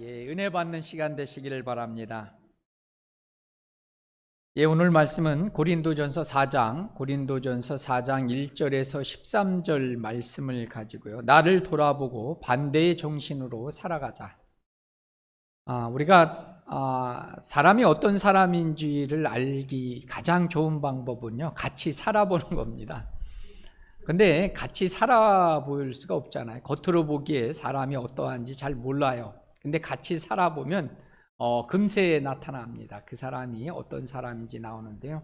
은혜 받는 시간 되시기를 바랍니다. 오늘 말씀은 고린도전서 4장 1절에서 13절 말씀을 가지고요. 나를 돌아보고 반대의 정신으로 살아가자. 우리가 사람이 어떤 사람인지를 알기 가장 좋은 방법은요, 같이 살아보는 겁니다. 근데 같이 살아볼 수가 없잖아요. 겉으로 보기에 사람이 어떠한지 잘 몰라요. 근데 같이 살아보면 금세 나타납니다. 그 사람이 어떤 사람인지 나오는데요.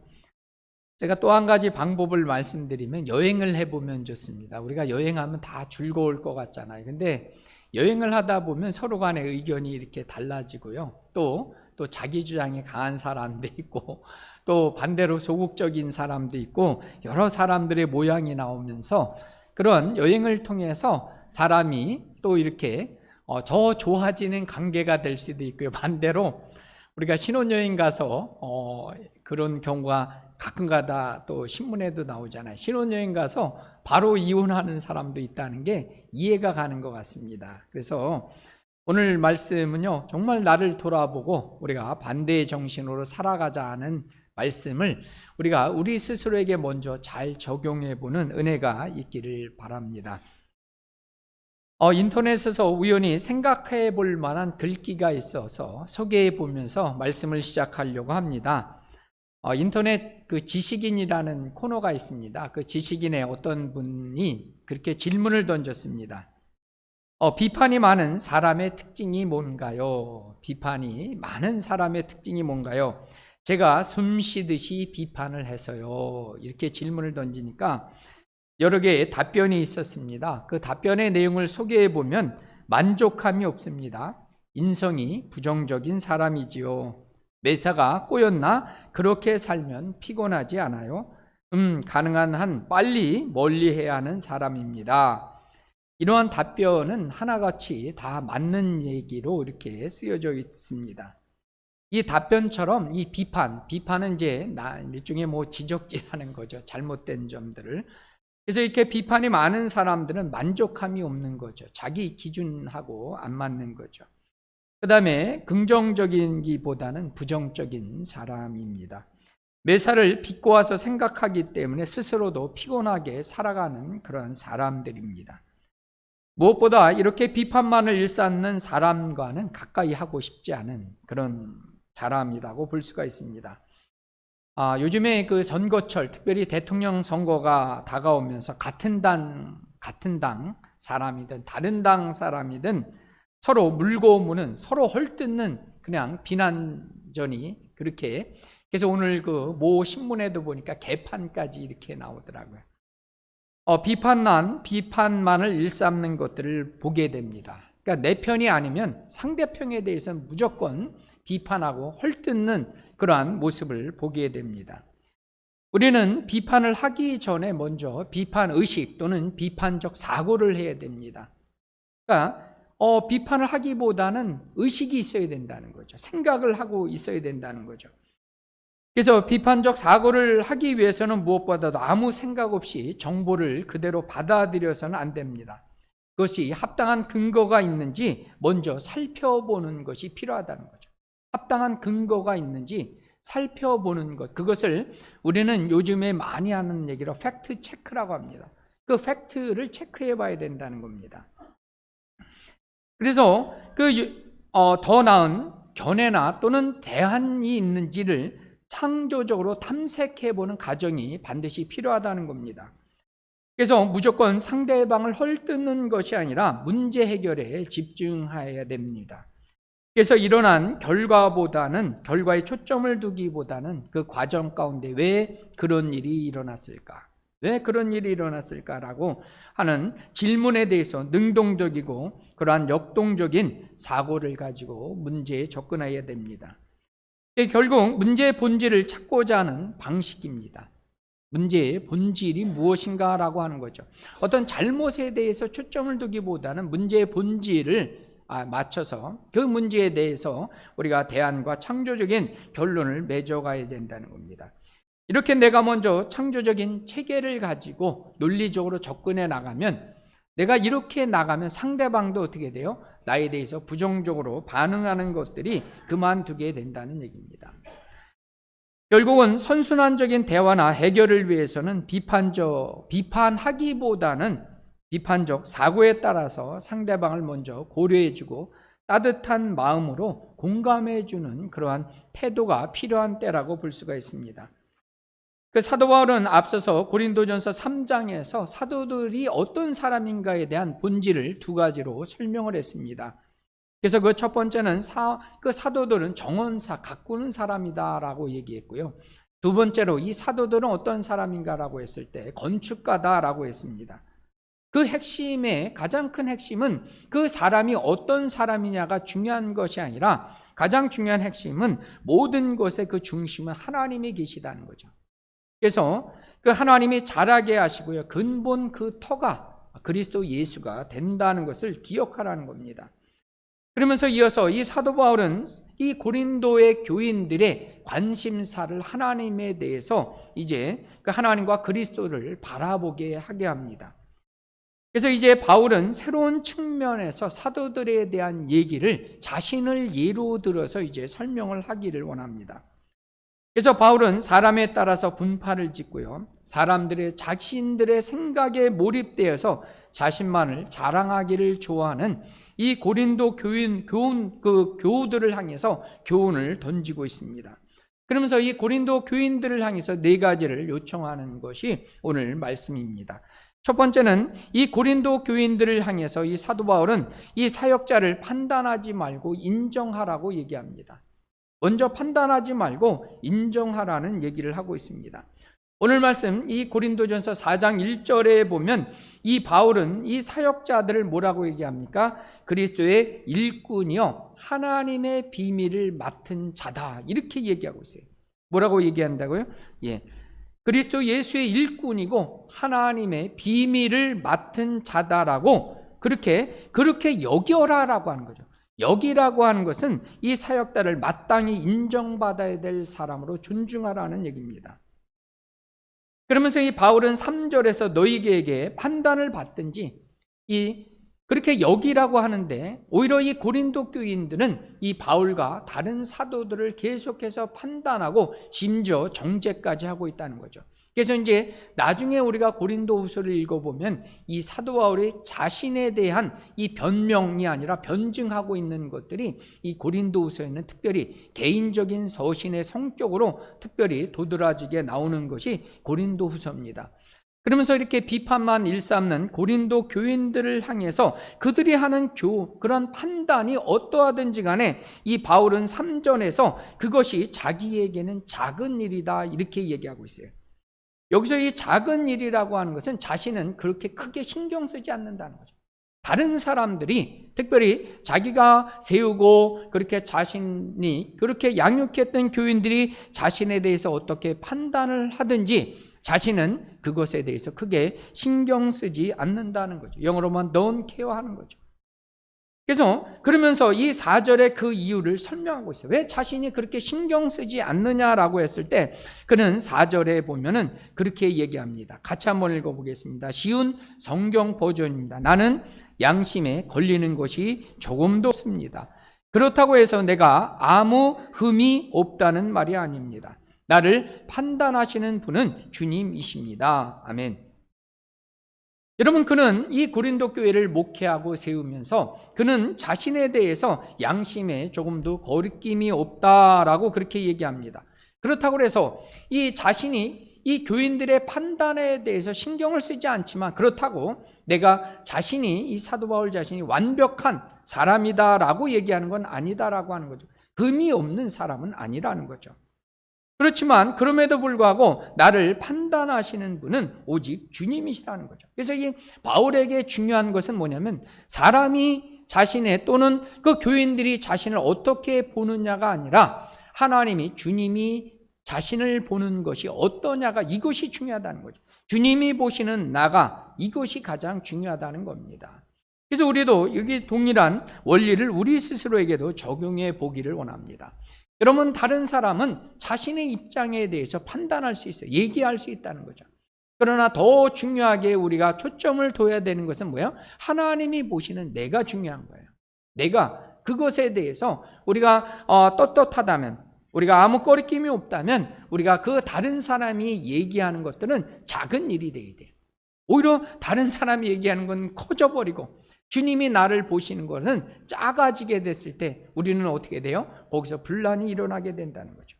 제가 또 한 가지 방법을 말씀드리면 여행을 해보면 좋습니다. 우리가 여행하면 다 즐거울 것 같잖아요. 근데 여행을 하다 보면 서로 간의 의견이 이렇게 달라지고요. 또 자기 주장이 강한 사람도 있고, 또 반대로 소극적인 사람도 있고, 여러 사람들의 모양이 나오면서 그런 여행을 통해서 사람이 또 이렇게 더 좋아지는 관계가 될 수도 있고요. 반대로 우리가 신혼여행 가서 그런 경우가 가끔가다 또 신문에도 나오잖아요. 신혼여행 가서 바로 이혼하는 사람도 있다는 게 이해가 가는 것 같습니다. 그래서 오늘 말씀은요, 정말 나를 돌아보고 우리가 반대의 정신으로 살아가자 하는 말씀을 우리가 우리 스스로에게 먼저 잘 적용해 보는 은혜가 있기를 바랍니다. 인터넷에서 우연히 생각해 볼 만한 글귀가 있어서 소개해 보면서 말씀을 시작하려고 합니다. 인터넷 그 지식인이라는 코너가 있습니다. 그 지식인의 어떤 분이 그렇게 질문을 던졌습니다. 비판이 많은 사람의 특징이 뭔가요? 비판이 많은 사람의 특징이 뭔가요? 제가 숨 쉬듯이 비판을 해서요. 이렇게 질문을 던지니까 여러 개의 답변이 있었습니다. 그 답변의 내용을 소개해 보면 만족함이 없습니다. 인성이 부정적인 사람이지요. 매사가 꼬였나? 그렇게 살면 피곤하지 않아요? 가능한 한 빨리 멀리해야 하는 사람입니다. 이러한 답변은 하나같이 다 맞는 얘기로 이렇게 쓰여져 있습니다. 이 답변처럼 이 비판은 이제 일종의 지적질하는 거죠. 잘못된 점들을. 그래서 이렇게 비판이 많은 사람들은 만족함이 없는 거죠. 자기 기준하고 안 맞는 거죠. 그 다음에 긍정적인기보다는 부정적인 사람입니다. 매사를 비꼬아서 생각하기 때문에 스스로도 피곤하게 살아가는 그런 사람들입니다. 무엇보다 이렇게 비판만을 일삼는 사람과는 가까이 하고 싶지 않은 그런 사람이라고 볼 수가 있습니다. 요즘에 그 선거철, 특별히 대통령 선거가 다가오면서 같은 당 사람이든 다른 당 사람이든 서로 물고 무는, 서로 헐뜯는 그냥 비난전이 그렇게, 그래서 오늘 그 모 신문에도 보니까 개판까지 이렇게 나오더라고요. 비판만을 일삼는 것들을 보게 됩니다. 그러니까 내 편이 아니면 상대편에 대해서는 무조건 비판하고 헐뜯는 그러한 모습을 보게 됩니다. 우리는 비판을 하기 전에 먼저 비판의식 또는 비판적 사고를 해야 됩니다. 그러니까 비판을 하기보다는 의식이 있어야 된다는 거죠. 생각을 하고 있어야 된다는 거죠. 그래서 비판적 사고를 하기 위해서는 무엇보다도 아무 생각 없이 정보를 그대로 받아들여서는 안 됩니다. 그것이 합당한 근거가 있는지 먼저 살펴보는 것이 필요하다는 거죠. 합당한 근거가 있는지 살펴보는 것, 그것을 우리는 요즘에 많이 하는 얘기로 팩트 체크라고 합니다. 그 팩트를 체크해 봐야 된다는 겁니다. 그래서 더 나은 견해나 또는 대안이 있는지를 창조적으로 탐색해 보는 과정이 반드시 필요하다는 겁니다. 그래서 무조건 상대방을 헐뜯는 것이 아니라 문제 해결에 집중해야 됩니다. 그래서 일어난 결과에 초점을 두기보다는 그 과정 가운데 왜 그런 일이 일어났을까? 왜 그런 일이 일어났을까라고 하는 질문에 대해서 능동적이고 그러한 역동적인 사고를 가지고 문제에 접근해야 됩니다. 결국 문제의 본질을 찾고자 하는 방식입니다. 문제의 본질이 무엇인가라고 하는 거죠. 어떤 잘못에 대해서 초점을 두기보다는 문제의 본질을 맞춰서 그 문제에 대해서 우리가 대안과 창조적인 결론을 맺어가야 된다는 겁니다. 이렇게 내가 먼저 창조적인 체계를 가지고 논리적으로 접근해 나가면 내가 이렇게 나가면 상대방도 어떻게 돼요? 나에 대해서 부정적으로 반응하는 것들이 그만두게 된다는 얘기입니다. 결국은 선순환적인 대화나 해결을 위해서는 비판하기보다는 비판적 사고에 따라서 상대방을 먼저 고려해주고 따뜻한 마음으로 공감해주는 그러한 태도가 필요한 때라고 볼 수가 있습니다. 그 사도 바울은 앞서서 고린도전서 3장에서 사도들이 어떤 사람인가에 대한 본질을 두 가지로 설명을 했습니다. 그래서 그 첫 번째는 그 사도들은 정언사, 가꾸는 사람이다라고 얘기했고요. 두 번째로 이 사도들은 어떤 사람인가라고 했을 때 건축가다라고 했습니다. 그 핵심의 가장 큰 핵심은 그 사람이 어떤 사람이냐가 중요한 것이 아니라 가장 중요한 핵심은 모든 것의 그 중심은 하나님이 계시다는 거죠. 그래서 그 하나님이 자라게 하시고요. 근본 그 터가 그리스도 예수가 된다는 것을 기억하라는 겁니다. 그러면서 이어서 이 사도 바울은 이 고린도의 교인들의 관심사를 하나님에 대해서 이제 그 하나님과 그리스도를 바라보게 하게 합니다. 그래서 이제 바울은 새로운 측면에서 사도들에 대한 얘기를 자신을 예로 들어서 이제 설명을 하기를 원합니다. 그래서 바울은 사람에 따라서 분파를 짓고요. 사람들의 자신들의 생각에 몰입되어서 자신만을 자랑하기를 좋아하는 이 고린도 교우들을 향해서 교훈을 던지고 있습니다. 그러면서 이 고린도 교인들을 향해서 네 가지를 요청하는 것이 오늘 말씀입니다. 첫 번째는 이 고린도 교인들을 향해서 이 사도 바울은 이 사역자를 판단하지 말고 인정하라고 얘기합니다. 먼저 판단하지 말고 인정하라는 얘기를 하고 있습니다. 오늘 말씀 이 고린도전서 4장 1절에 보면 이 바울은 이 사역자들을 뭐라고 얘기합니까? 그리스도의 일꾼이요 하나님의 비밀을 맡은 자다 이렇게 얘기하고 있어요. 뭐라고 얘기한다고요? 그리스도 예수의 일꾼이고 하나님의 비밀을 맡은 자다라고 그렇게 여겨라라고 하는 거죠. 여기라고 하는 것은 이 사역자를 마땅히 인정받아야 될 사람으로 존중하라는 얘기입니다. 그러면서 이 바울은 3절에서 너희에게 판단을 받든지 그렇게 여기라고 하는데 오히려 이 고린도 교인들은 이 바울과 다른 사도들을 계속해서 판단하고 심지어 정죄까지 하고 있다는 거죠. 그래서 이제 나중에 우리가 고린도후서를 읽어보면 이 사도 바울이 자신에 대한 이 변명이 아니라 변증하고 있는 것들이 이 고린도후서에는 특별히 개인적인 서신의 성격으로 특별히 도드라지게 나오는 것이 고린도후서입니다. 그러면서 이렇게 비판만 일삼는 고린도 교인들을 향해서 그들이 하는 그런 판단이 어떠하든지 간에 이 바울은 3절에서 그것이 자기에게는 작은 일이다 이렇게 얘기하고 있어요. 여기서 이 작은 일이라고 하는 것은 자신은 그렇게 크게 신경 쓰지 않는다는 거죠. 다른 사람들이 특별히 자기가 세우고 그렇게 자신이 그렇게 양육했던 교인들이 자신에 대해서 어떻게 판단을 하든지 자신은 그것에 대해서 크게 신경 쓰지 않는다는 거죠. 영어로만 don't care 하는 거죠. 그래서 그러면서 이 4절의 그 이유를 설명하고 있어요. 왜 자신이 그렇게 신경 쓰지 않느냐라고 했을 때 그는 4절에 보면은 그렇게 얘기합니다. 같이 한번 읽어보겠습니다. 쉬운 성경 버전입니다. 나는 양심에 걸리는 것이 조금도 없습니다. 그렇다고 해서 내가 아무 흠이 없다는 말이 아닙니다. 나를 판단하시는 분은 주님이십니다. 아멘. 여러분, 그는 이 고린도 교회를 목회하고 세우면서 그는 자신에 대해서 양심에 조금도 거리낌이 없다라고 그렇게 얘기합니다. 그렇다고 해서 이 자신이 이 교인들의 판단에 대해서 신경을 쓰지 않지만 그렇다고 내가 자신이 이 사도 바울 자신이 완벽한 사람이다라고 얘기하는 건 아니다라고 하는 거죠. 흠이 없는 사람은 아니라는 거죠. 그렇지만 그럼에도 불구하고 나를 판단하시는 분은 오직 주님이시라는 거죠. 그래서 이 바울에게 중요한 것은 뭐냐면 사람이 자신의 또는 그 교인들이 자신을 어떻게 보느냐가 아니라 하나님이 주님이 자신을 보는 것이 어떠냐가 이것이 중요하다는 거죠. 주님이 보시는 나가 이것이 가장 중요하다는 겁니다. 그래서 우리도 여기 동일한 원리를 우리 스스로에게도 적용해 보기를 원합니다. 여러분, 다른 사람은 자신의 입장에 대해서 판단할 수 있어요. 얘기할 수 있다는 거죠. 그러나 더 중요하게 우리가 초점을 둬야 되는 것은 뭐예요? 하나님이 보시는 내가 중요한 거예요. 내가 그것에 대해서 우리가 떳떳하다면, 우리가 아무 꺼리낌이 없다면 우리가 그 다른 사람이 얘기하는 것들은 작은 일이 돼야 돼요. 오히려 다른 사람이 얘기하는 건 커져버리고 주님이 나를 보시는 것은 작아지게 됐을 때 우리는 어떻게 돼요? 거기서 분란이 일어나게 된다는 거죠.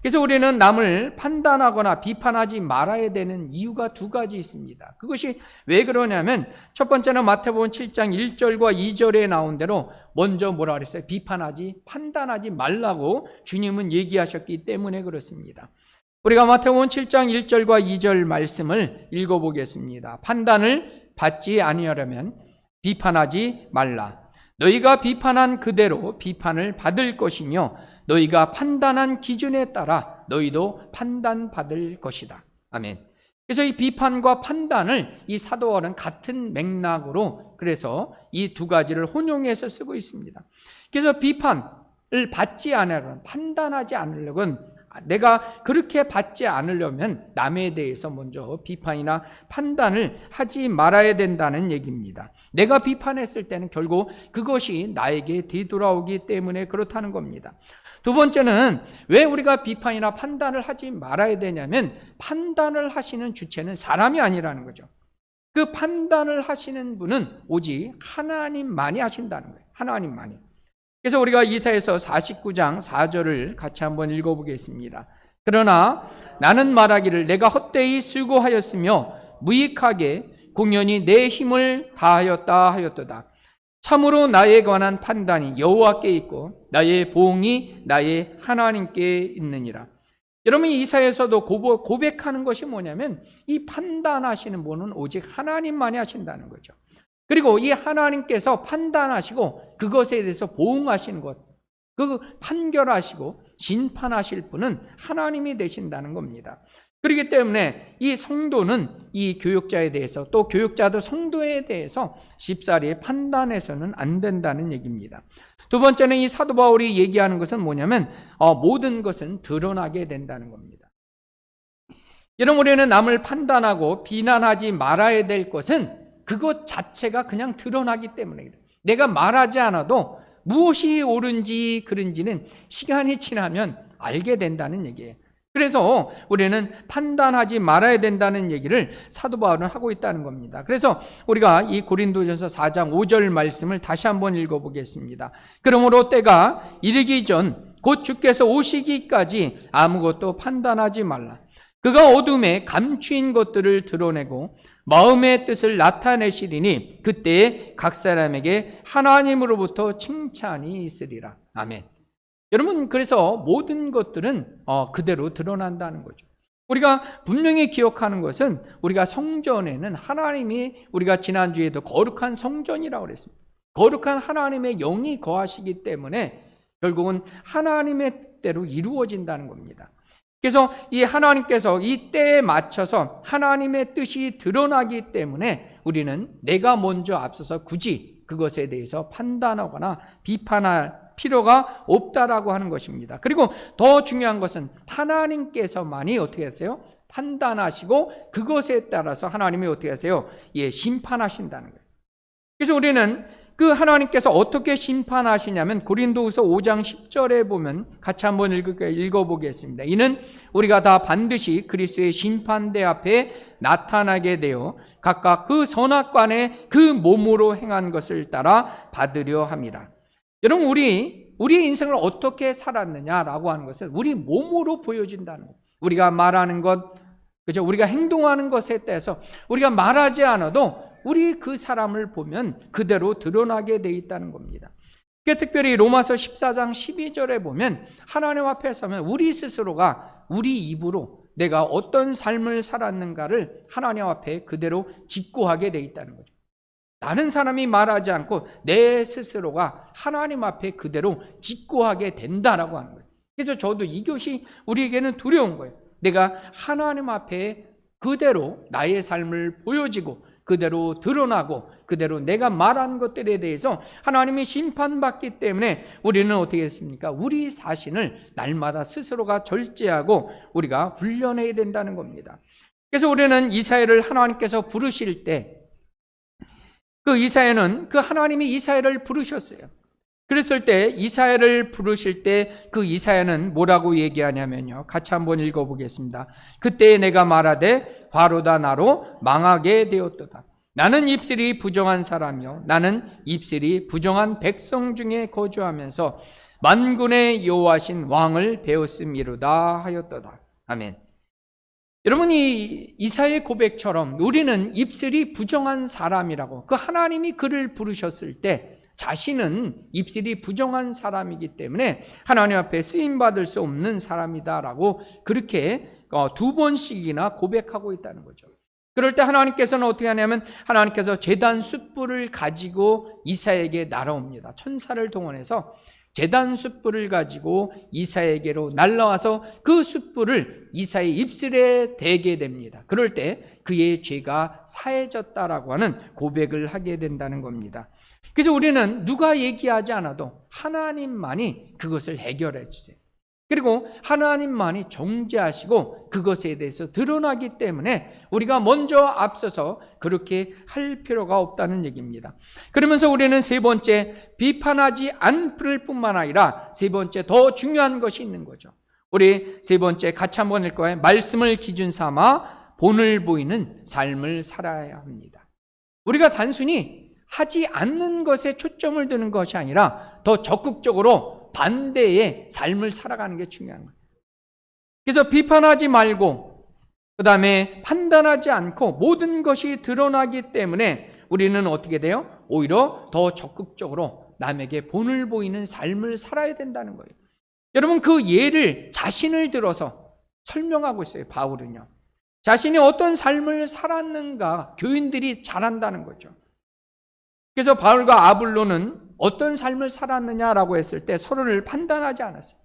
그래서 우리는 남을 판단하거나 비판하지 말아야 되는 이유가 두 가지 있습니다. 그것이 왜 그러냐면 첫 번째는 마태복음 7장 1절과 2절에 나온 대로 먼저 뭐라 그랬어요? 비판하지, 판단하지 말라고 주님은 얘기하셨기 때문에 그렇습니다. 우리가 마태복음 7장 1절과 2절 말씀을 읽어보겠습니다. 판단을 받지 아니하려면 비판하지 말라. 너희가 비판한 그대로 비판을 받을 것이며 너희가 판단한 기준에 따라 너희도 판단받을 것이다. 아멘. 그래서 이 비판과 판단을 이 사도 바울은 같은 맥락으로 그래서 이 두 가지를 혼용해서 쓰고 있습니다. 그래서 비판을 받지 않으려면, 판단하지 않으려면, 내가 그렇게 받지 않으려면 남에 대해서 먼저 비판이나 판단을 하지 말아야 된다는 얘기입니다. 내가 비판했을 때는 결국 그것이 나에게 뒤돌아오기 때문에 그렇다는 겁니다. 두 번째는 왜 우리가 비판이나 판단을 하지 말아야 되냐면 판단을 하시는 주체는 사람이 아니라는 거죠. 그 판단을 하시는 분은 오직 하나님만이 하신다는 거예요. 하나님만이. 그래서 우리가 이사야서 49장 4절을 같이 한번 읽어보겠습니다. 그러나 나는 말하기를 내가 헛되이 수고하였으며 무익하게 공연히 내 힘을 다하였다 하였도다. 참으로 나에 관한 판단이 여호와께 있고 나의 보응이 나의 하나님께 있느니라. 여러분 이사야서도 고백하는 것이 뭐냐면 이 판단하시는 분은 오직 하나님만이 하신다는 거죠. 그리고 이 하나님께서 판단하시고 그것에 대해서 보응하시는 것, 그 판결하시고 심판하실 분은 하나님이 되신다는 겁니다. 그렇기 때문에 이 성도는 이 교육자에 대해서 또 교육자도 성도에 대해서 쉽사리 판단해서는 안 된다는 얘기입니다. 두 번째는 이 사도 바울이 얘기하는 것은 뭐냐면 모든 것은 드러나게 된다는 겁니다. 여러분 우리는 남을 판단하고 비난하지 말아야 될 것은 그것 자체가 그냥 드러나기 때문에 그래요. 내가 말하지 않아도 무엇이 옳은지 그른지는 시간이 지나면 알게 된다는 얘기예요. 그래서 우리는 판단하지 말아야 된다는 얘기를 사도 바울은 하고 있다는 겁니다. 그래서 우리가 이 고린도전서 4장 5절 말씀을 다시 한번 읽어보겠습니다. 그러므로 때가 이르기 전 곧 주께서 오시기까지 아무것도 판단하지 말라. 그가 어둠에 감추인 것들을 드러내고 마음의 뜻을 나타내시리니 그때에 각 사람에게 하나님으로부터 칭찬이 있으리라. 아멘. 여러분 그래서 모든 것들은 그대로 드러난다는 거죠. 우리가 분명히 기억하는 것은 우리가 성전에는 하나님이 우리가 지난주에도 거룩한 성전이라고 그랬습니다. 거룩한 하나님의 영이 거하시기 때문에 결국은 하나님의 뜻대로 이루어진다는 겁니다. 그래서 이 하나님께서 이 때에 맞춰서 하나님의 뜻이 드러나기 때문에 우리는 내가 먼저 앞서서 굳이 그것에 대해서 판단하거나 비판할 필요가 없다라고 하는 것입니다. 그리고 더 중요한 것은 하나님께서만이 어떻게 하세요? 판단하시고 그것에 따라서 하나님이 어떻게 하세요? 심판하신다는 거예요. 그래서 우리는 그 하나님께서 어떻게 심판하시냐면 고린도후서 5장 10절에 보면 같이 한번 읽어보겠습니다. 이는 우리가 다 반드시 그리스도의 심판대 앞에 나타나게 되어 각각 그 선악관에 그 몸으로 행한 것을 따라 받으려 함이라. 여러분 우리의 인생을 어떻게 살았느냐라고 하는 것을 우리 몸으로 보여준다는 거예요. 우리가 말하는 것, 그죠? 우리가 행동하는 것에 대해서 우리가 말하지 않아도 우리 그 사람을 보면 그대로 드러나게 돼 있다는 겁니다. 특별히 로마서 14장 12절에 보면 하나님 앞에 서면 우리 스스로가 우리 입으로 내가 어떤 삶을 살았는가를 하나님 앞에 그대로 직구하게 돼 있다는 거죠. 다른 사람이 말하지 않고 내 스스로가 하나님 앞에 그대로 직구하게 된다라고 하는 거예요. 그래서 저도 이것이 우리에게는 두려운 거예요. 내가 하나님 앞에 그대로 나의 삶을 보여지고 그대로 드러나고 그대로 내가 말한 것들에 대해서 하나님이 심판받기 때문에 우리는 어떻게 했습니까? 우리 자신을 날마다 스스로가 절제하고 우리가 훈련해야 된다는 겁니다. 그래서 우리는 이사야를 하나님께서 부르실 때 그 이사야는 그 하나님이 이사야를 부르셨어요. 그랬을 때 이사야를 부르실 때 그 이사야는 뭐라고 얘기하냐면요. 같이 한번 읽어보겠습니다. 그때 내가 말하되 화로다 나로 망하게 되었도다. 나는 입술이 부정한 사람이요 나는 입술이 부정한 백성 중에 거주하면서 만군의 여호와신 왕을 배웠음이로다 하였도다. 아멘. 여러분, 이 이사야의 고백처럼 우리는 입술이 부정한 사람이라고, 그 하나님이 그를 부르셨을 때 자신은 입술이 부정한 사람이기 때문에 하나님 앞에 쓰임받을 수 없는 사람이다라고 그렇게 2번씩이나 고백하고 있다는 거죠. 그럴 때 하나님께서는 어떻게 하냐면 하나님께서 제단 숯불을 가지고 이사야에게 날아옵니다. 천사를 동원해서 제단 숯불을 가지고 이사야에게로 날라와서 그 숯불을 이사야의 입술에 대게 됩니다. 그럴 때 그의 죄가 사해졌다라고 하는 고백을 하게 된다는 겁니다. 그래서 우리는 누가 얘기하지 않아도 하나님만이 그것을 해결해 주세요. 그리고 하나님만이 정죄하시고 그것에 대해서 드러나기 때문에 우리가 먼저 앞서서 그렇게 할 필요가 없다는 얘기입니다. 그러면서 우리는 세 번째, 비판하지 않을 뿐만 아니라 세 번째 더 중요한 것이 있는 거죠. 우리 세 번째 같이 한번 읽을 거예요. 말씀을 기준 삼아 본을 보이는 삶을 살아야 합니다. 우리가 단순히 하지 않는 것에 초점을 두는 것이 아니라 더 적극적으로 반대의 삶을 살아가는 게 중요한 거예요. 그래서 비판하지 말고 그 다음에 판단하지 않고 모든 것이 드러나기 때문에 우리는 어떻게 돼요? 오히려 더 적극적으로 남에게 본을 보이는 삶을 살아야 된다는 거예요. 여러분, 그 예를 자신을 들어서 설명하고 있어요. 바울은요. 자신이 어떤 삶을 살았는가 교인들이 잘한다는 거죠. 그래서 바울과 아볼로는 어떤 삶을 살았느냐라고 했을 때 서로를 판단하지 않았어요.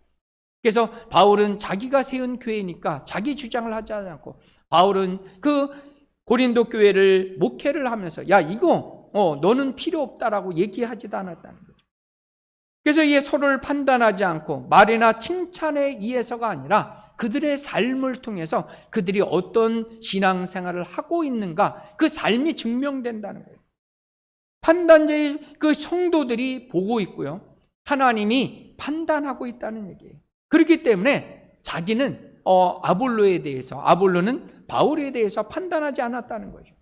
그래서 바울은 자기가 세운 교회니까 자기 주장을 하지 않고 바울은 그 고린도 교회를 목회를 하면서 야 이거 너는 필요 없다라고 얘기하지도 않았다는 거죠. 그래서 이게 서로를 판단하지 않고 말이나 칭찬에 의해서가 아니라 그들의 삶을 통해서 그들이 어떤 신앙생활을 하고 있는가 그 삶이 증명된다는 거예요. 판단자의 그 성도들이 보고 있고요. 하나님이 판단하고 있다는 얘기예요. 그렇기 때문에 자기는 아볼로에 대해서, 아볼로는 바울에 대해서 판단하지 않았다는 거죠.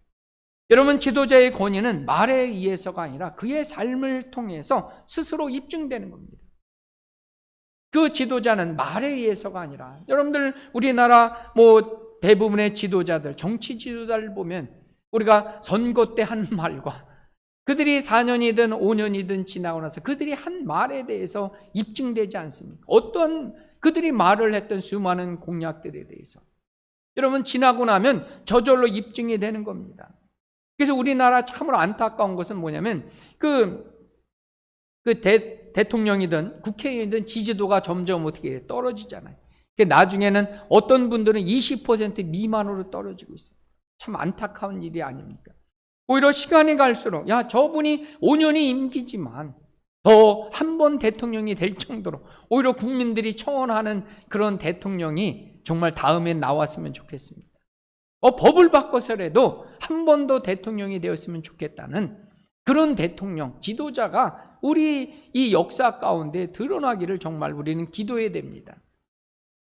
여러분, 지도자의 권위는 말에 의해서가 아니라 그의 삶을 통해서 스스로 입증되는 겁니다. 그 지도자는 말에 의해서가 아니라, 여러분들 우리나라 대부분의 지도자들, 정치 지도자를 보면 우리가 선거 때 한 말과 그들이 4년이든 5년이든 지나고 나서 그들이 한 말에 대해서 입증되지 않습니까? 어떤 그들이 말을 했던 수많은 공약들에 대해서 여러분 지나고 나면 저절로 입증이 되는 겁니다. 그래서 우리나라 참으로 안타까운 것은 뭐냐면 대통령이든 국회의원이든 지지도가 점점 어떻게 떨어지잖아요. 나중에는 어떤 분들은 20% 미만으로 떨어지고 있어요. 참 안타까운 일이 아닙니까? 오히려 시간이 갈수록 저분이 5년이 임기지만 더 한 번 대통령이 될 정도로 오히려 국민들이 청원하는 그런 대통령이 정말 다음에 나왔으면 좋겠습니다. 법을 바꿔서라도 한 번 더 대통령이 되었으면 좋겠다는 그런 대통령, 지도자가 우리 이 역사 가운데 드러나기를 정말 우리는 기도해야 됩니다.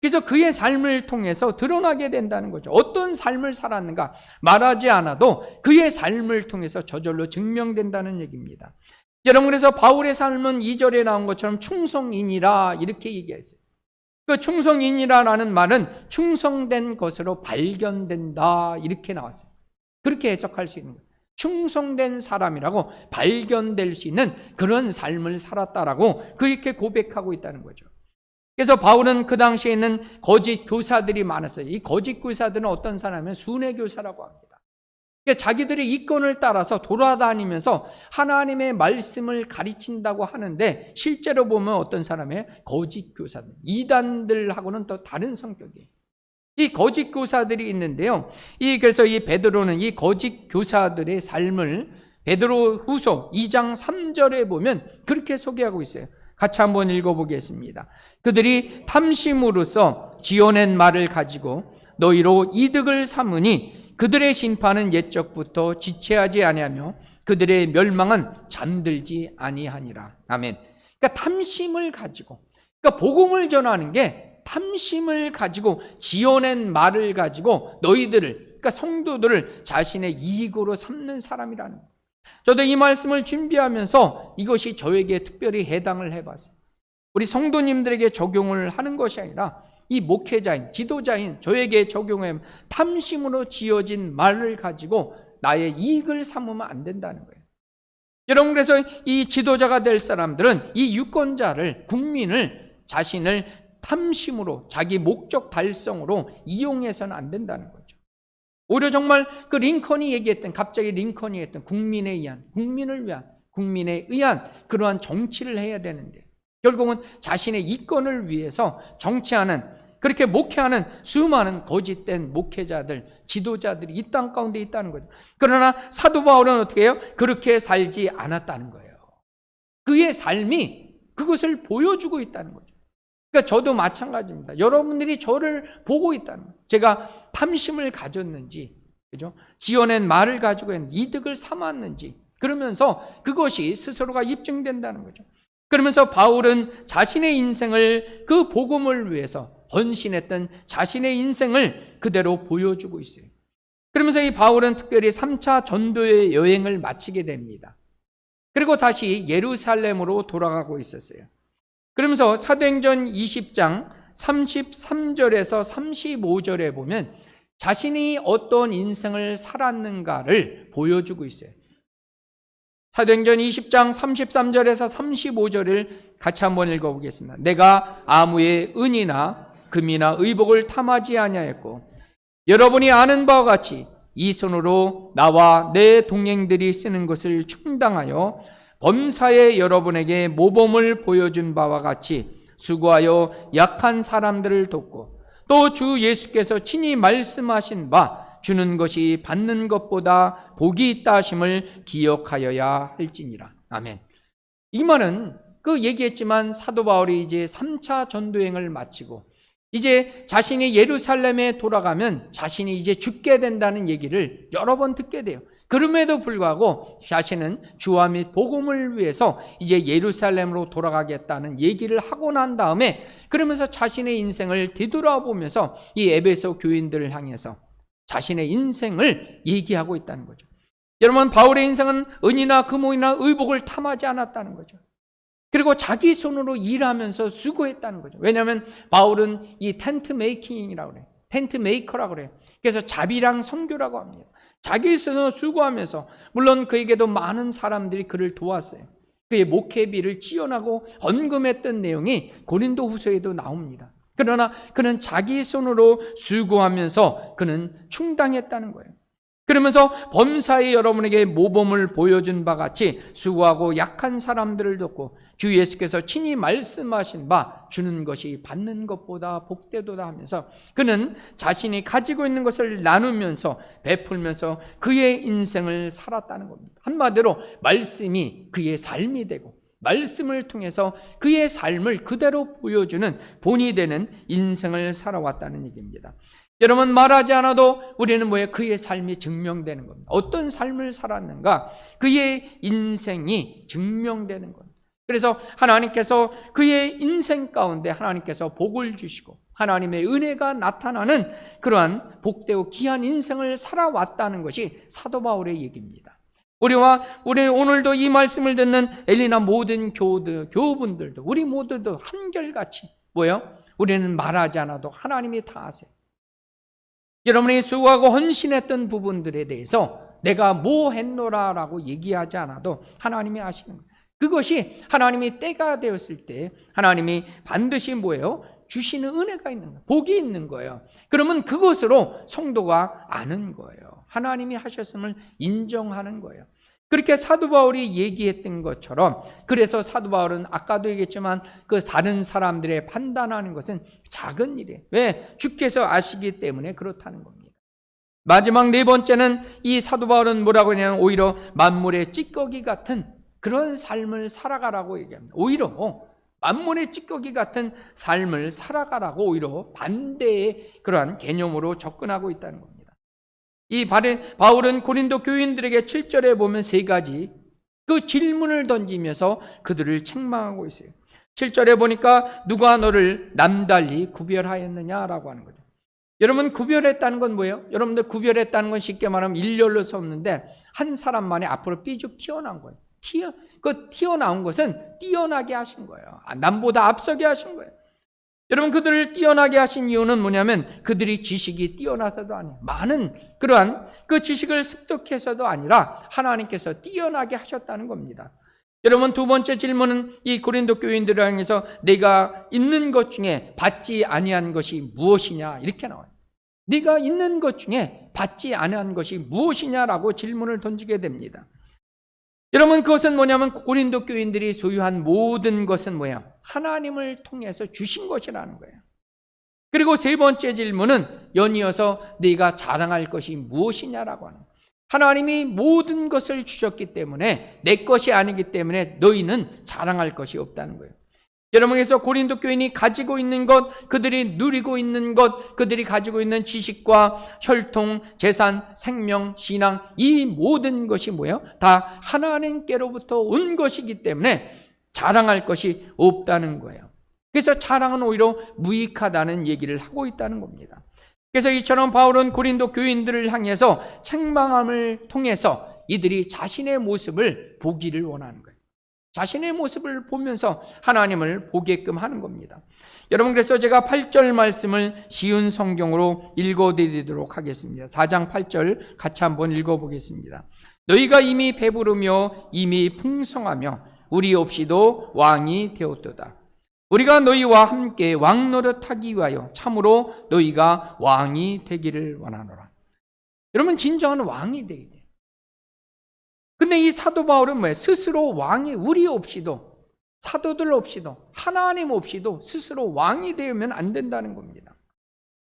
그래서 그의 삶을 통해서 드러나게 된다는 거죠. 어떤 삶을 살았는가 말하지 않아도 그의 삶을 통해서 저절로 증명된다는 얘기입니다. 여러분, 그래서 바울의 삶은 2절에 나온 것처럼 충성인이라 이렇게 얘기했어요. 그 충성인이라는 말은 충성된 것으로 발견된다 이렇게 나왔어요. 그렇게 해석할 수 있는 거예요. 충성된 사람이라고 발견될 수 있는 그런 삶을 살았다라고 그렇게 고백하고 있다는 거죠. 그래서 바울은 그 당시에 있는 거짓 교사들이 많았어요. 이 거짓 교사들은 어떤 사람이면 순회 교사라고 합니다. 그러니까 자기들의 이권을 따라서 돌아다니면서 하나님의 말씀을 가르친다고 하는데 실제로 보면 어떤 사람이에요? 거짓 교사들, 이단들하고는 또 다른 성격이에요. 이 거짓 교사들이 있는데요. 그래서 이 베드로는 이 거짓 교사들의 삶을 베드로 후서 2장 3절에 보면 그렇게 소개하고 있어요. 같이 한번 읽어보겠습니다. 그들이 탐심으로써 지어낸 말을 가지고 너희로 이득을 삼으니 그들의 심판은 옛적부터 지체하지 아니하며 그들의 멸망은 잠들지 아니하니라. 아멘. 그러니까 탐심을 가지고, 그러니까 복음을 전하는 게 탐심을 가지고 지어낸 말을 가지고 너희들을, 그러니까 성도들을 자신의 이익으로 삼는 사람이라는 거예요. 저도 이 말씀을 준비하면서 이것이 저에게 특별히 해당을 해봤어요. 우리 성도님들에게 적용을 하는 것이 아니라 이 목회자인, 지도자인 저에게 적용해 탐심으로 지어진 말을 가지고 나의 이익을 삼으면 안 된다는 거예요. 여러분, 그래서 이 지도자가 될 사람들은 이 유권자를, 국민을 자신을 탐심으로, 자기 목적 달성으로 이용해서는 안 된다는 거죠. 오히려 정말 그 링컨이 얘기했던, 갑자기 링컨이 했던 국민에 의한, 국민을 위한, 국민에 의한 그러한 정치를 해야 되는데 결국은 자신의 이권을 위해서 정치하는, 그렇게 목회하는 수많은 거짓된 목회자들, 지도자들이 이 땅 가운데 있다는 거죠. 그러나 사도 바울은 어떻게 해요? 그렇게 살지 않았다는 거예요. 그의 삶이 그것을 보여주고 있다는 거죠. 그러니까 저도 마찬가지입니다. 여러분들이 저를 보고 있다는 거예요. 제가 탐심을 가졌는지, 그죠? 지어낸 말을 가지고 이득을 삼았는지, 그러면서 그것이 스스로가 입증된다는 거죠. 그러면서 바울은 자신의 인생을, 그 복음을 위해서 헌신했던 자신의 인생을 그대로 보여주고 있어요. 그러면서 이 바울은 특별히 3차 전도의 여행을 마치게 됩니다. 그리고 다시 예루살렘으로 돌아가고 있었어요. 그러면서 사도행전 20장 33절에서 35절에 보면 자신이 어떤 인생을 살았는가를 보여주고 있어요. 사도행전 20장 33절에서 35절을 같이 한번 읽어보겠습니다. 내가 아무의 은이나 금이나 의복을 탐하지 아니하였고 여러분이 아는 바와 같이 이 손으로 나와 내 동행들이 쓰는 것을 충당하여 범사에 여러분에게 모범을 보여준 바와 같이 수고하여 약한 사람들을 돕고 또 주 예수께서 친히 말씀하신 바 주는 것이 받는 것보다 복이 있다 하심을 기억하여야 할지니라. 아멘. 이 말은 그 얘기했지만 사도 바울이 이제 3차 전도행을 마치고 이제 자신이 예루살렘에 돌아가면 자신이 이제 죽게 된다는 얘기를 여러 번 듣게 돼요. 그럼에도 불구하고 자신은 주와 및 복음을 위해서 이제 예루살렘으로 돌아가겠다는 얘기를 하고 난 다음에 그러면서 자신의 인생을 뒤돌아보면서 이 에베소 교인들을 향해서 자신의 인생을 얘기하고 있다는 거죠. 여러분, 바울의 인생은 은이나 금이나 의복을 탐하지 않았다는 거죠. 그리고 자기 손으로 일하면서 수고했다는 거죠. 왜냐하면 바울은 이 텐트 메이킹이라고 그래요. 텐트 메이커라고 그래요. 그래서 자비랑 선교라고 합니다. 자기 손으로 수고하면서, 물론 그에게도 많은 사람들이 그를 도왔어요. 그의 목회비를 지원하고 헌금했던 내용이 고린도 후서에도 나옵니다. 그러나 그는 자기 손으로 수고하면서 그는 충당했다는 거예요. 그러면서 범사에 여러분에게 모범을 보여준 바 같이 수고하고 약한 사람들을 돕고 주 예수께서 친히 말씀하신 바 주는 것이 받는 것보다 복되도다 하면서 그는 자신이 가지고 있는 것을 나누면서 베풀면서 그의 인생을 살았다는 겁니다. 한마디로 말씀이 그의 삶이 되고 말씀을 통해서 그의 삶을 그대로 보여주는 본이 되는 인생을 살아왔다는 얘기입니다. 여러분, 말하지 않아도 우리는 뭐예요? 그의 삶이 증명되는 겁니다. 어떤 삶을 살았는가? 그의 인생이 증명되는 겁니다. 그래서 하나님께서 그의 인생 가운데 하나님께서 복을 주시고 하나님의 은혜가 나타나는 그러한 복되고 귀한 인생을 살아왔다는 것이 사도 바울의 얘기입니다. 우리 오늘도 이 말씀을 듣는 엘리나 모든 교우분들도 우리 모두도 한결같이 뭐예요? 우리는 말하지 않아도 하나님이 다 아세요. 여러분이 수고하고 헌신했던 부분들에 대해서 내가 뭐 했노라라고 얘기하지 않아도 하나님이 아시는 거예요. 그것이 하나님이 때가 되었을 때 하나님이 반드시 뭐예요? 주시는 은혜가 있는 거예요. 복이 있는 거예요. 그러면 그것으로 성도가 아는 거예요. 하나님이 하셨음을 인정하는 거예요. 그렇게 사도 바울이 얘기했던 것처럼, 그래서 사도 바울은 아까도 얘기했지만 그 다른 사람들의 판단하는 것은 작은 일이에요. 왜? 주께서 아시기 때문에 그렇다는 겁니다. 마지막 네 번째는 이 사도 바울은 뭐라고 하냐면 오히려 만물의 찌꺼기 같은 그런 삶을 살아가라고 얘기합니다. 오히려 만물의 찌꺼기 같은 삶을 살아가라고 오히려 반대의 그러한 개념으로 접근하고 있다는 겁니다. 이 바울은 고린도 교인들에게 7절에 보면 세 가지 그 질문을 던지면서 그들을 책망하고 있어요. 7절에 보니까 누가 너를 남달리 구별하였느냐라고 하는 거죠. 여러분, 구별했다는 건 뭐예요? 여러분들, 구별했다는 건 쉽게 말하면 일렬로 섰는데 한 사람만이 앞으로 삐죽 튀어나온 거예요. 튀어나온 것은 뛰어나게 하신 거예요. 남보다 앞서게 하신 거예요. 여러분, 그들을 뛰어나게 하신 이유는 뭐냐면 그들이 지식이 뛰어나서도 아니에요. 많은 그러한 그 지식을 습득해서도 아니라 하나님께서 뛰어나게 하셨다는 겁니다. 여러분, 두 번째 질문은 이 고린도 교인들을 향해서 내가 있는 것 중에 받지 아니한 것이 무엇이냐, 이렇게 나와요. 네가 있는 것 중에 받지 아니한 것이 무엇이냐라고 질문을 던지게 됩니다. 여러분, 그것은 뭐냐면 고린도 교인들이 소유한 모든 것은 뭐야? 하나님을 통해서 주신 것이라는 거예요. 그리고 세 번째 질문은 연이어서 네가 자랑할 것이 무엇이냐라고 하는 거예요. 하나님이 모든 것을 주셨기 때문에 내 것이 아니기 때문에 너희는 자랑할 것이 없다는 거예요. 여러분께서 고린도 교인이 가지고 있는 것, 그들이 누리고 있는 것, 그들이 가지고 있는 지식과 혈통, 재산, 생명, 신앙, 이 모든 것이 뭐예요? 다 하나님께로부터 온 것이기 때문에 자랑할 것이 없다는 거예요. 그래서 자랑은 오히려 무익하다는 얘기를 하고 있다는 겁니다. 그래서 이처럼 바울은 고린도 교인들을 향해서 책망함을 통해서 이들이 자신의 모습을 보기를 원하는 거예요. 자신의 모습을 보면서 하나님을 보게끔 하는 겁니다. 여러분, 그래서 제가 8절 말씀을 쉬운 성경으로 읽어드리도록 하겠습니다. 4장 8절 같이 한번 읽어보겠습니다. 너희가 이미 배부르며 이미 풍성하며 우리 없이도 왕이 되었도다. 우리가 너희와 함께 왕 노릇하기 위하여 참으로 너희가 왕이 되기를 원하노라. 여러분, 진정한 왕이 되어야 돼요. 근데 이 사도 바울은 뭐예요? 스스로 왕이, 우리 없이도, 사도들 없이도, 하나님 없이도 스스로 왕이 되면 안 된다는 겁니다.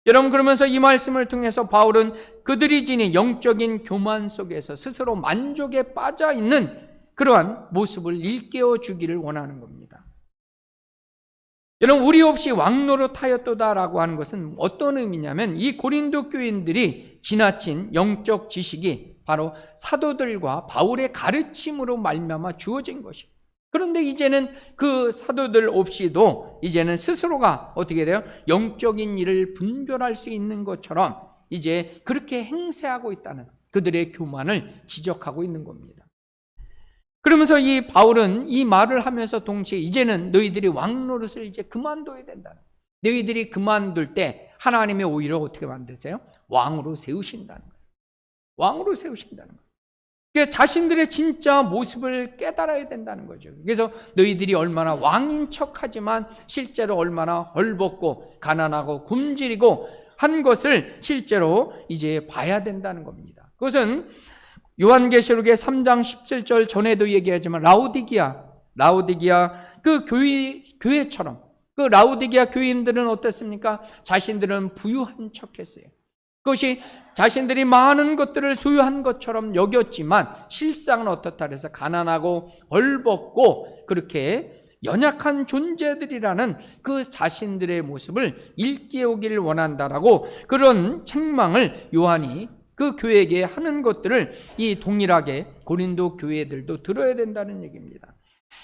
여러분, 그러면서 이 말씀을 통해서 바울은 그들이 지닌 영적인 교만 속에서 스스로 만족에 빠져 있는 그러한 모습을 일깨워 주기를 원하는 겁니다. 여러분, 우리 없이 왕노릇하였도다라고 하는 것은 어떤 의미냐면 이 고린도 교인들이 지나친 영적 지식이 바로 사도들과 바울의 가르침으로 말미암아 주어진 것이에요. 그런데 이제는 그 사도들 없이도 이제는 스스로가 어떻게 돼요? 영적인 일을 분별할 수 있는 것처럼 이제 그렇게 행세하고 있다는 그들의 교만을 지적하고 있는 겁니다. 그러면서 이 바울은 이 말을 하면서 동시에 이제는 너희들이 왕노릇을 이제 그만둬야 된다는 거예요. 너희들이 그만둘 때 하나님이 오히려 어떻게 만드세요? 왕으로 세우신다는 거예요. 왕으로 세우신다는 거예요. 그러니까 자신들의 진짜 모습을 깨달아야 된다는 거죠. 그래서 너희들이 얼마나 왕인 척하지만 실제로 얼마나 헐벗고 가난하고 굶주리고 한 것을 실제로 이제 봐야 된다는 겁니다. 그것은 요한계시록의 3장 17절 전에도 얘기하지만 라오디게아 그 교회처럼 그 라오디게아 교인들은 어땠습니까? 자신들은 부유한 척했어요. 그것이 자신들이 많은 것들을 소유한 것처럼 여겼지만 실상은 어떻다 그래서 가난하고 헐벗고 그렇게 연약한 존재들이라는 그 자신들의 모습을 일깨우기를 원한다라고 그런 책망을 요한이 그 교회에게 하는 것들을 이 동일하게 고린도 교회들도 들어야 된다는 얘기입니다.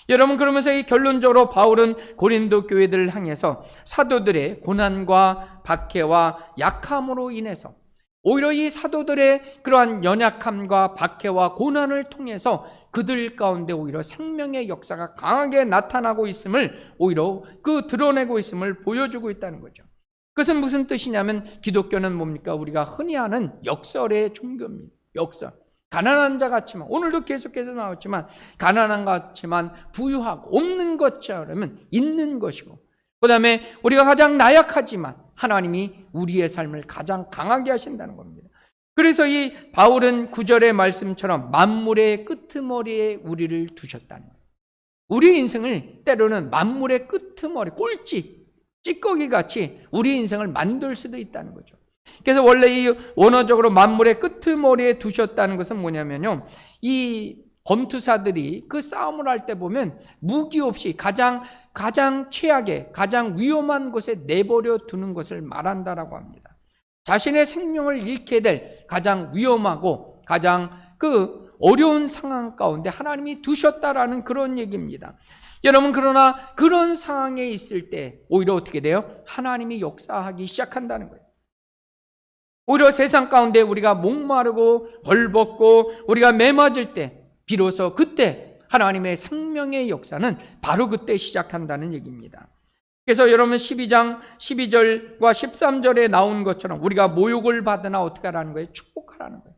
여러분, 그러면서 이 결론적으로 바울은 고린도 교회들을 향해서 사도들의 고난과 박해와 약함으로 인해서 오히려 이 사도들의 그러한 연약함과 박해와 고난을 통해서 그들 가운데 오히려 생명의 역사가 강하게 나타나고 있음을 오히려 드러내고 있음을 보여주고 있다는 거죠. 그것은 무슨 뜻이냐면 기독교는 뭡니까? 우리가 흔히 아는 역설의 종교입니다. 역설. 가난한 자 같지만, 오늘도 계속해서 나왔지만 가난한 것 같지만 부유하고 없는 것처럼 있는 것이고, 그 다음에 우리가 가장 나약하지만 하나님이 우리의 삶을 가장 강하게 하신다는 겁니다. 그래서 이 바울은 9절의 말씀처럼 만물의 끄트머리에 우리를 두셨다는 거예요. 우리 인생을 때로는 만물의 끄트머리, 찌꺼기 같이 우리 인생을 만들 수도 있다는 거죠. 그래서 원래 이 원어적으로 만물의 끄트머리에 두셨다는 것은 뭐냐면요, 이 검투사들이 그 싸움을 할 때 보면 무기 없이 가장 최악의 가장 위험한 곳에 내버려 두는 것을 말한다라고 합니다. 자신의 생명을 잃게 될 가장 위험하고 가장 어려운 상황 가운데 하나님이 두셨다라는 그런 얘기입니다. 여러분, 그러나 그런 상황에 있을 때 오히려 어떻게 돼요? 하나님이 역사하기 시작한다는 거예요. 오히려 세상 가운데 우리가 목마르고 벌벗고 우리가 매맞을 때 비로소 그때 하나님의 생명의 역사는 바로 그때 시작한다는 얘기입니다. 그래서 여러분 12장 12절과 13절에 나온 것처럼 우리가 모욕을 받으나 어떻게 하라는 거예요? 축복하라는 거예요.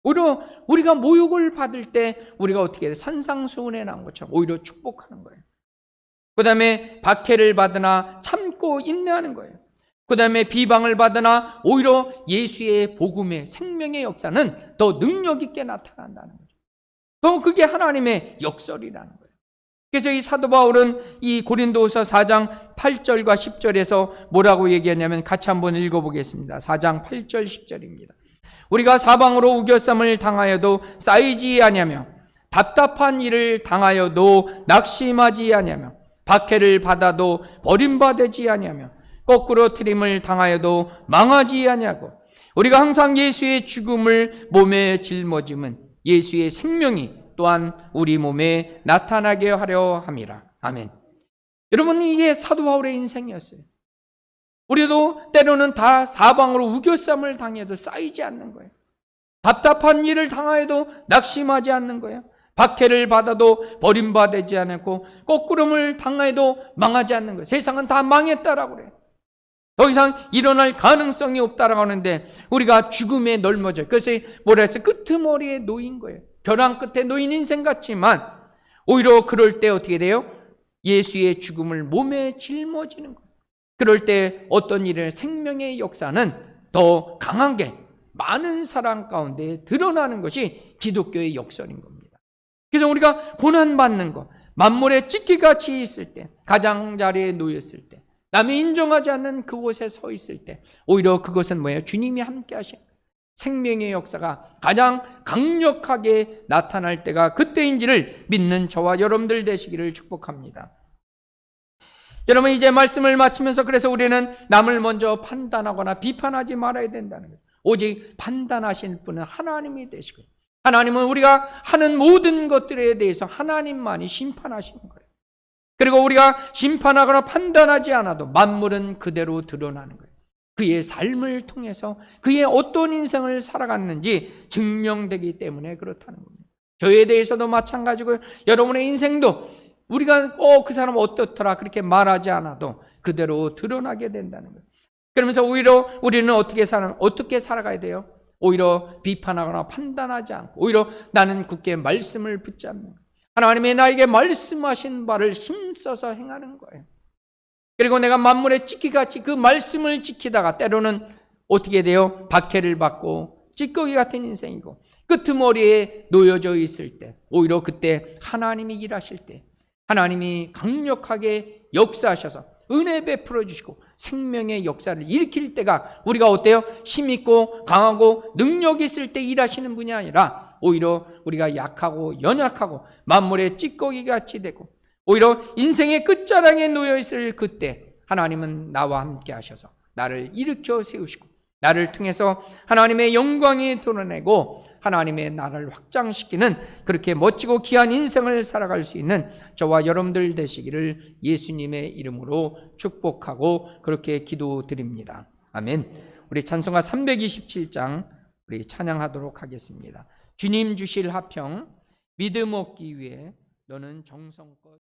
오히려 우리가 모욕을 받을 때 우리가 어떻게 해요? 산상수훈에 나온 것처럼 오히려 축복하는 거예요. 그 다음에 박해를 받으나 참고 인내하는 거예요. 그 다음에 비방을 받으나 오히려 예수의 복음의 생명의 역사는 더 능력 있게 나타난다는 거죠. 더 그게 하나님의 역설이라는 거예요. 그래서 이 사도 바울은 이 고린도후서 4장 8절과 10절에서 뭐라고 얘기하냐면 같이 한번 읽어보겠습니다. 4장 8절 10절입니다. 우리가 사방으로 우겨쌈을 당하여도 쌓이지 아니하며 답답한 일을 당하여도 낙심하지 아니하며 박해를 받아도 버림받지 아니하며 거꾸로 트림을 당하여도 망하지 아니하고 우리가 항상 예수의 죽음을 몸에 짊어짐은 예수의 생명이 또한 우리 몸에 나타나게 하려 함이라. 아멘. 여러분, 이게 사도 바울의 인생이었어요. 우리도 때로는 다 사방으로 우겨쌈을 당해도 쌓이지 않는 거예요. 답답한 일을 당하여도 낙심하지 않는 거예요. 박해를 받아도 버림받지 않고 거꾸름을 당해도 망하지 않는 거예요. 세상은 다 망했다라고 그래요. 더 이상 일어날 가능성이 없다라고 하는데 우리가 죽음에 널머져. 그래서 뭐라 했어요? 끄트머리에 놓인 거예요. 벼랑 끝에 놓인 인생 같지만 오히려 그럴 때 어떻게 돼요? 예수의 죽음을 몸에 짊어지는 거예요. 그럴 때 어떤 일을 생명의 역사는 더 강하게 많은 사람 가운데 드러나는 것이 기독교의 역설인 겁니다. 그래서 우리가 고난받는 것, 만물의 찢기같이 있을 때, 가장자리에 놓였을 때, 남이 인정하지 않는 그곳에 서 있을 때 오히려 그것은 뭐예요? 주님이 함께 하신 생명의 역사가 가장 강력하게 나타날 때가 그때인지를 믿는 저와 여러분들 되시기를 축복합니다. 여러분, 이제 말씀을 마치면서 그래서 우리는 남을 먼저 판단하거나 비판하지 말아야 된다는 거예요. 오직 판단하실 분은 하나님이 되시고 하나님은 우리가 하는 모든 것들에 대해서 하나님만이 심판하시는 거예요. 그리고 우리가 심판하거나 판단하지 않아도 만물은 그대로 드러나는 거예요. 그의 삶을 통해서 그의 어떤 인생을 살아갔는지 증명되기 때문에 그렇다는 겁니다. 저에 대해서도 마찬가지고요. 여러분의 인생도 우리가 그 사람 어떻더라 그렇게 말하지 않아도 그대로 드러나게 된다는 거예요. 그러면서 오히려 우리는 어떻게 살아가야 돼요? 오히려 비판하거나 판단하지 않고 오히려 나는 굳게 말씀을 붙잡는 거예요. 하나님이 나에게 말씀하신 바를 힘써서 행하는 거예요. 그리고 내가 만물의 찢기같이 그 말씀을 지키다가 때로는 어떻게 돼요? 박해를 받고 찌꺼기 같은 인생이고 끄트머리에 놓여져 있을 때 오히려 그때 하나님이 일하실 때 하나님이 강력하게 역사하셔서 은혜 베풀어 주시고 생명의 역사를 일으킬 때가 우리가 어때요? 힘있고 강하고 능력 있을 때 일하시는 분이 아니라 오히려 우리가 약하고 연약하고 만물의 찌꺼기같이 되고 오히려 인생의 끝자락에 놓여있을 그때 하나님은 나와 함께 하셔서 나를 일으켜 세우시고 나를 통해서 하나님의 영광이 드러내고 하나님의 나라를 확장시키는 그렇게 멋지고 귀한 인생을 살아갈 수 있는 저와 여러분들 되시기를 예수님의 이름으로 축복하고 그렇게 기도드립니다. 아멘. 우리 찬송가 327장 우리 찬양하도록 하겠습니다. 주님 주실 화평 믿음 얻기 위해 너는 정성껏